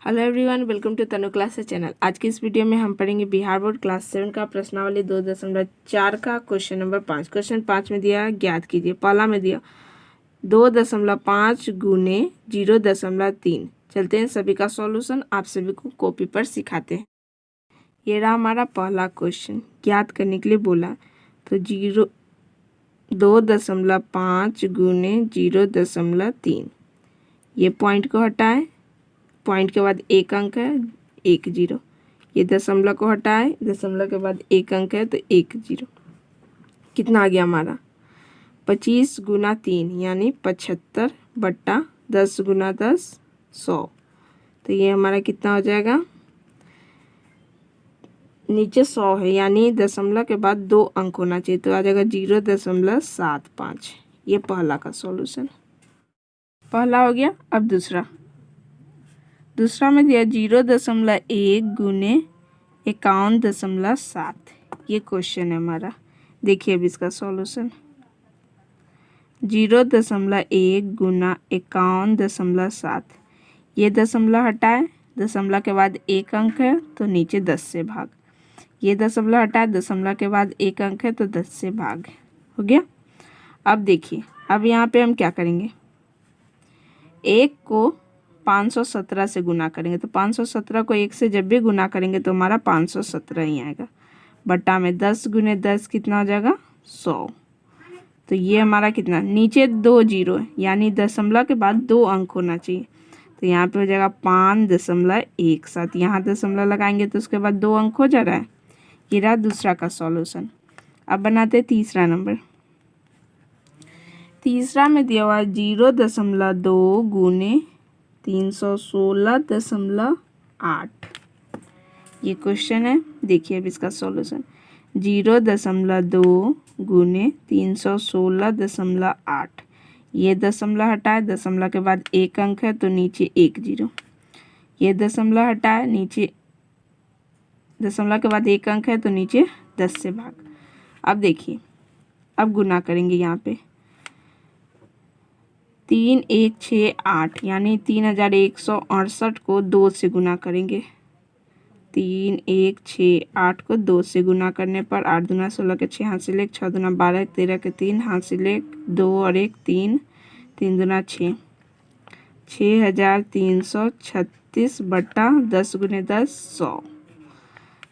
Hello everyone, welcome to Tanu classes channel. आज की इस वीडियो में हम पढ़ेंगे बिहार बोर्ड क्लास 7 का प्रश्नावली 2.4 का क्वेश्चन नंबर 5। क्वेश्चन 5 में दिया ज्ञात कीजिए। पहला में दिया 2.5 गुने 0.3। चलते हैं सभी का सॉल्यूशन आप सभी को कॉपी पर सिखाते हैं। ये रहा हमारा पहला क्वेश्चन, ज्ञात करने के लिए बोला। तो 2.5 गुने 0.3, ये पॉइंट को हटाए, पॉइंट के बाद एक अंक है 1 0, ये दशमलव को हटाए, दशमलव के बाद एक अंक है तो 1 0। कितना आ गया हमारा 25 गुना 3 यानी 75 बट्टा 10 गुना 10 100। तो ये हमारा कितना हो जाएगा, नीचे 100 है यानी दशमलव के बाद 2 अंक होना चाहिए, तो आ जाएगा 0.75। ये पहला का सॉल्यूशन पहला हो गया। अब दूसरा में दिया 0.1 गुने 51.7। ये क्वेश्चन है हमारा। देखिए अब इसका सॉल्यूशन 0.1 गुना 51.7, ये दशमलव हटाए, दशमलव के बाद एक अंक है तो नीचे 10 से भाग, ये दशमलव हटाए, दशमलव के बाद एक अंक है तो 10 से भाग हो गया। अब देखिए, अब यहाँ पे हम क्या करेंगे, एक को 517 से गुना करेंगे, तो 517 को 1 से जब भी गुना करेंगे तो हमारा 517 ही आएगा। बट्टा में 10 गुने 10 कितना हो जाएगा 100। तो ये हमारा कितना, नीचे 2 0 है यानी दशमलव के बाद 2 अंक होना चाहिए, तो यहाँ पे हो जाएगा 5.17। यहाँ दशमलव लगाएंगे तो उसके बाद 2 अंक हो जा रहा है। ये रहा दूसरा का सॉल्यूशन। अब बनाते तीसरा नंबर। तीसरा में दिया हुआ 0.2 गुने 316.8। ये क्वेश्चन है। देखिए अब इसका सॉल्यूशन 0.2 गुने 316.8, ये दशमलव हटाए, दशमलव के बाद एक अंक है तो नीचे 1 0, ये दशमलव हटाए, नीचे दशमलव के बाद एक अंक है तो नीचे 10 से भाग। अब देखिए, अब गुना करेंगे यहाँ पे 3 1 6 8 यानी 3168 को 2 से गुना करेंगे। 3 1 6 8 को 2 से गुना करने पर 8 दूना 16 के 6 हाथ से लेक, 6 दूना 12 13 के 3 हाथ से लेक, 2 और 1 3, 3 दूना 6, 6336 बट्टा 10 गुने 10 100।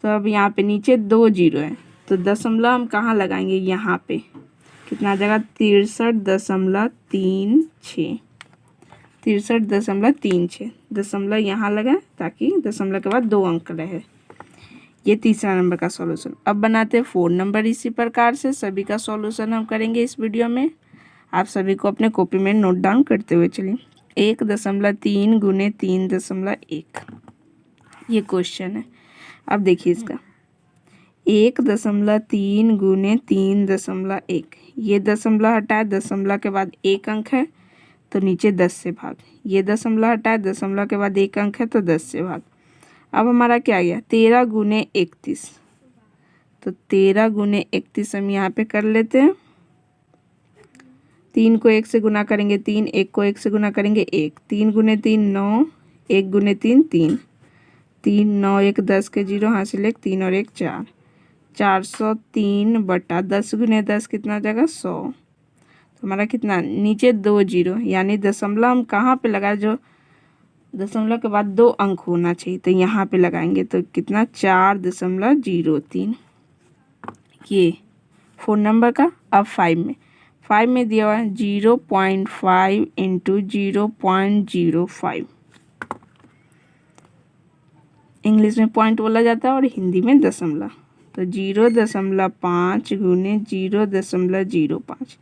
तो अब यहाँ पे नीचे 2 0 है तो दशमलव हम कहाँ लगाएंगे, यहाँ पे कितना जगह 63.36, 63.36 दशमलव यहाँ लगाए ताकि दशमलव के बाद 2 अंक रहे। ये तीसरा नंबर का सॉल्यूशन। अब बनाते हैं 4 नंबर। इसी प्रकार से सभी का सॉल्यूशन हम करेंगे इस वीडियो में। आप सभी को अपने कॉपी में नोट डाउन करते हुए चलिए। 1.3 गुने 3.1, ये क्वेश्चन है। अब देखिए इसका 1.3 गुने 3.1, ये दशमलव हटाए, दशमलव के बाद एक अंक है तो नीचे 10 से भाग, ये दशमलव हटाए, दशमलव के बाद एक अंक है तो 10 से भाग। अब हमारा क्या गया 13 गुने 31, तो 13 गुने 31 हम यहाँ पे कर लेते हैं। 3 को 1 से गुना करेंगे 3, 1 को 1 से गुना करेंगे 1, 3 गुने 3 9, 1 गुने 3 3, 3 9 1 10 के 0 हासिल 1, 3 और 1 4, 403 बटा 10 गुने 10 कितना हो जाएगा 100। तो हमारा कितना, नीचे 2 0 यानी दशमलव हम कहाँ पे लगाए, जो दशमलव के बाद 2 अंक होना चाहिए तो यहाँ पे लगाएंगे तो कितना 4.03। ये 4 नंबर का। अब 5 में दिया हुआ है 0.5 इंटू 0.05। इंग्लिश में पॉइंट बोला जाता है और हिंदी में दशमलव। तो 0.5 गुने 0.05,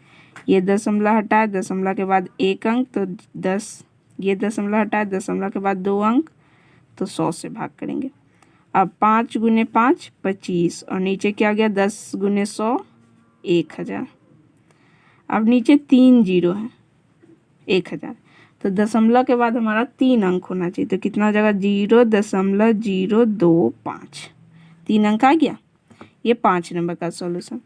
ये दशमलव हटाए, दशमलव के बाद एक अंक तो 10, ये दशमलव हटाए, दशमलव के बाद 2 अंक तो 100 से भाग करेंगे। अब 5 गुने 5 25 और नीचे क्या गया 10 गुने 100 1000। अब नीचे 3 0 है 1000, तो दशमलव के बाद हमारा 3 अंक होना चाहिए, तो कितना हो जाएगा 0.025, 3 अंक आ गया। ये 5 नंबर का सॉल्यूशन।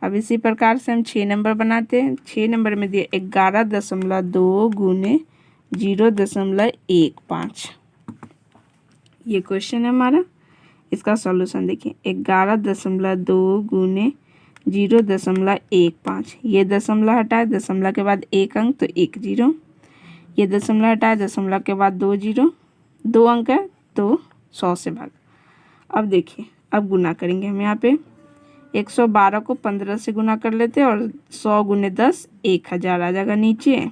अब इसी प्रकार से हम 6 नंबर बनाते हैं। 6 नंबर में दिए 11.2 गुने 0.15, ये क्वेश्चन है हमारा। इसका सॉल्यूशन देखिए, 11.2 गुने 0.15। ये दशमलव हटाए, दशमलव के बाद एक अंक तो 1 0। ये दशमलव हटाए, दशमलव के बाद 2 0, 2 अंक है तो 100 से भाग। अब देखिए, अब गुना करेंगे हम यहाँ पे। 112 को 15 से गुना कर लेते हैं और 100 गुने 10 1000 आ जाएगा नीचे।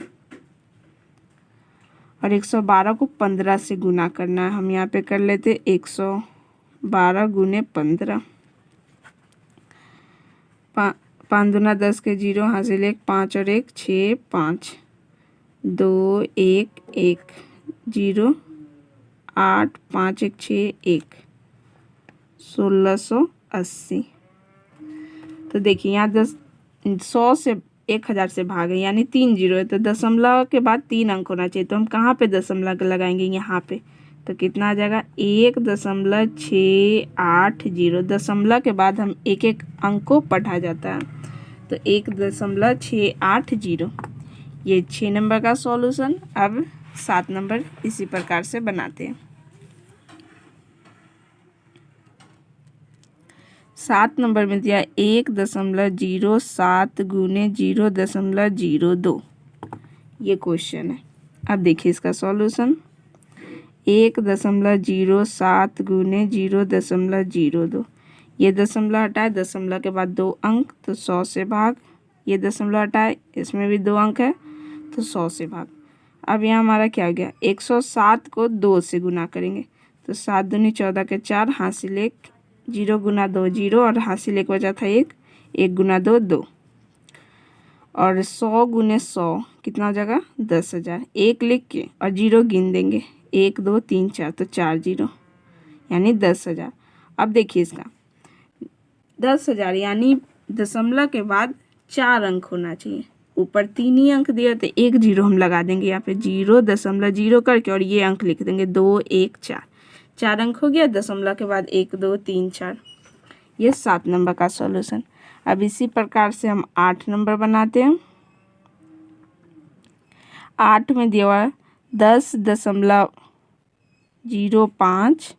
और 112 को 15 से गुना करना है, हम यहाँ पे कर लेते 112 गुने 15। 5 दूना 10 के 0 हासिल 1, 5 और 1 6, 5 2 1 1 0 8 5 1 6 1 1680। तो देखिए यहाँ 100 से 1000 से भागे यानी 3 0 है, तो दशमलव के बाद 3 अंक होना चाहिए। तो हम कहाँ पे दशमलव लगाएंगे, यहाँ पे। तो कितना आ जाएगा 1.680। दशमलव के बाद हम एक एक अंक को पढ़ा जाता है, तो 1.680। ये 6 नंबर का सॉल्यूशन। अब 7 नंबर इसी प्रकार से बनाते हैं। 7 नंबर में दिया 1.07 गुने 0.02। ये क्वेश्चन है। अब देखिए इसका सॉल्यूशन, 1.07 गुने 0.02। ये दशमलव हटाए, दशमलव के बाद 2 अंक तो 100 से भाग। ये दशमलव हटाए, इसमें भी 2 अंक है तो 100 से भाग। अब यहाँ हमारा क्या हो गया, 107 को 2 से गुना करेंगे तो 7 दूनी 14 के 4 हासिल 1, 0 गुना 2 0 और हासिल 1 बचा था 1, 1 गुना 2 2। और 100 गुने 100 कितना हो जाएगा 10,000। 1 लिख के और 0 गिन देंगे, 1 2 3 4 तो 4 0 यानी 10,000। अब देखिए इसका 10,000 यानी दशमलव के बाद 4 अंक होना चाहिए। ऊपर 3 ही अंक दिया तो 1 0 हम लगा देंगे यहाँ पे, 0.0 करके और ये अंक लिख देंगे 2 1 4। 4 अंक हो गया, दशमलव के बाद 1 2 3 4। ये 7 नंबर का सॉल्यूशन। अब इसी प्रकार से हम 8 नंबर बनाते हैं। 8 में दिया हुआ 10.05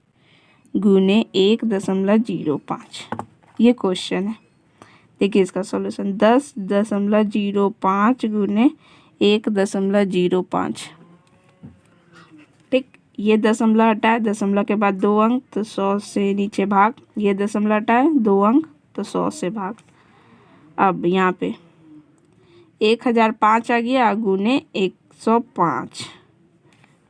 गुने 1.05। ये क्वेश्चन है। देखिए इसका सॉल्यूशन, 10.05 गुने 1.05। ठीक, ये दशमलव हटाए, दशमलव के बाद 2 अंक तो 100 से नीचे भाग। ये दशमलव हटाए 2 अंक तो 100 से भाग। अब यहाँ पे 1005 आ गया गुने 105,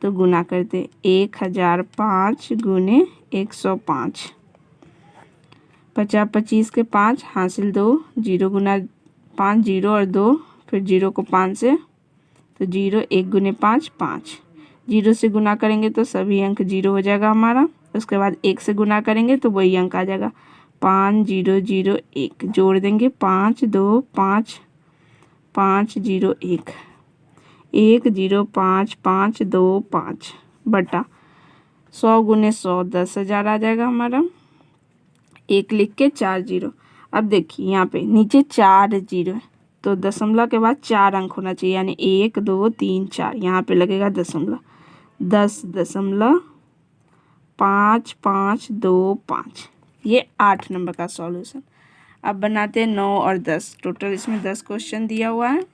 तो गुना करते 1005 गुने 105। 50 25 के 5 हासिल 2, 0 गुना 5 0 और 2, फिर 0 को 5 से तो 0 1 गुने 5 5। 0 से गुना करेंगे तो सभी अंक 0 हो जाएगा हमारा। उसके बाद 1 से गुना करेंगे तो वही अंक आ जाएगा 5 0 0 1। जोड़ देंगे 5 2 5 5 0 1 1 0 5 5 2 5 बटा 100 गुने 100 10,000 आ जाएगा हमारा। 1 लिख के 4 0। अब देखिए यहाँ पे नीचे 4 0 है तो दशमलव के बाद 4 अंक होना चाहिए यानी 1 2 3 4। यहाँ पे लगेगा दशमलव, 10.5525। ये 8 नंबर का सॉल्यूशन। अब बनाते हैं 9 और 10। टोटल इसमें 10 क्वेश्चन दिया हुआ है।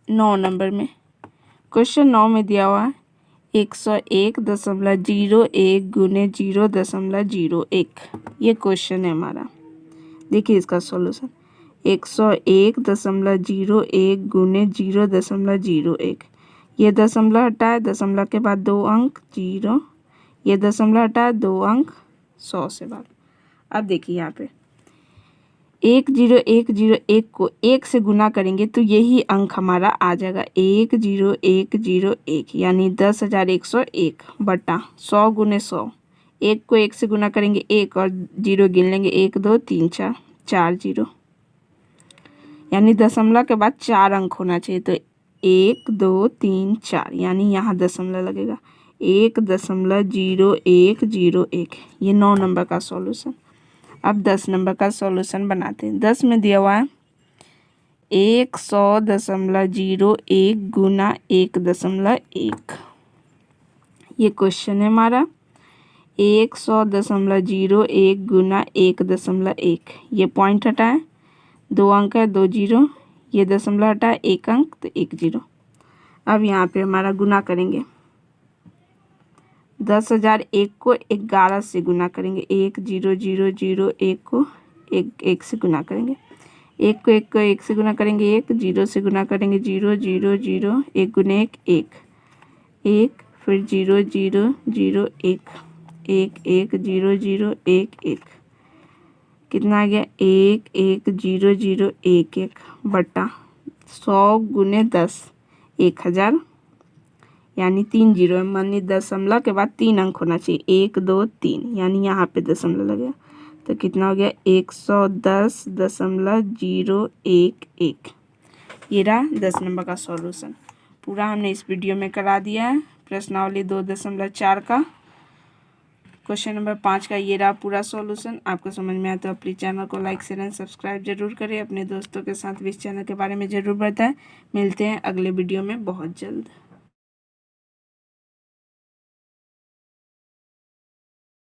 9 नंबर में क्वेश्चन 9 में दिया हुआ है 101.01 गुने 0.01। ये क्वेश्चन है हमारा। देखिए इसका सॉल्यूशन, 101.01 गुने 0.01। ये दशमलव हटाए, दशमलव के बाद 2 अंक 0। ये दशमलव हटाए 2 अंक 100 से भाग। अब देखिए यहाँ पे 10101 को 1 से गुना करेंगे तो यही अंक हमारा आ जाएगा 10101 यानी 10,101 बटा 100 गुने 100। 1 को 1 से गुना करेंगे 1 और 0 गिन लेंगे 1 2 3 4 4 0 यानी दशमलव के बाद 4 अंक होना चाहिए। तो 1 2 3 4 यानी यहाँ दशमलव लगेगा 1.0101। ये 9 नंबर का सॉल्यूशन। अब 10 नंबर का सॉल्यूशन बनाते हैं। 10 में दिया हुआ है 100.01 गुना 1.1। ये क्वेश्चन है हमारा। 100.01 गुना 1.1। ये पॉइंट हटाए, 2 अंक है, 2 जीरो, ये दशमलव हटाए, 1 अंक, तो 1 जीरो। अब यहाँ पे हमारा गुना करेंगे। 10,001 को 11 से गुना करेंगे। 1 0 0 0 1 को 1 से गुना करेंगे। 1 को 1 से गुना करेंगे 1, 0 से गुना करेंगे 0 0 0, 1 गुने 1 1 1, फिर 0 0 0 1 1 1 0 0 1 1, कितना आ गया 1 1 0 0 1 1 बटा 100 गुने 10 1000, यानी 3 जीरो है। मानिए दशमलव के बाद 3 अंक होना चाहिए, 1 2 3, यानी यहाँ पे दशमलव लग गया, तो कितना हो गया 110.011। ये रहा 10 नंबर का सॉल्यूशन। पूरा हमने इस वीडियो में करा दिया है। प्रश्नावली 2.4 का क्वेश्चन नंबर 5 का ये रहा पूरा सॉल्यूशन। आपको समझ में आया तो प्लीज़ चैनल को लाइक शेयर एंड सब्सक्राइब जरूर करें। अपने दोस्तों के साथ भी इस चैनल के बारे में ज़रूर बताएं। मिलते हैं अगले वीडियो में बहुत जल्द।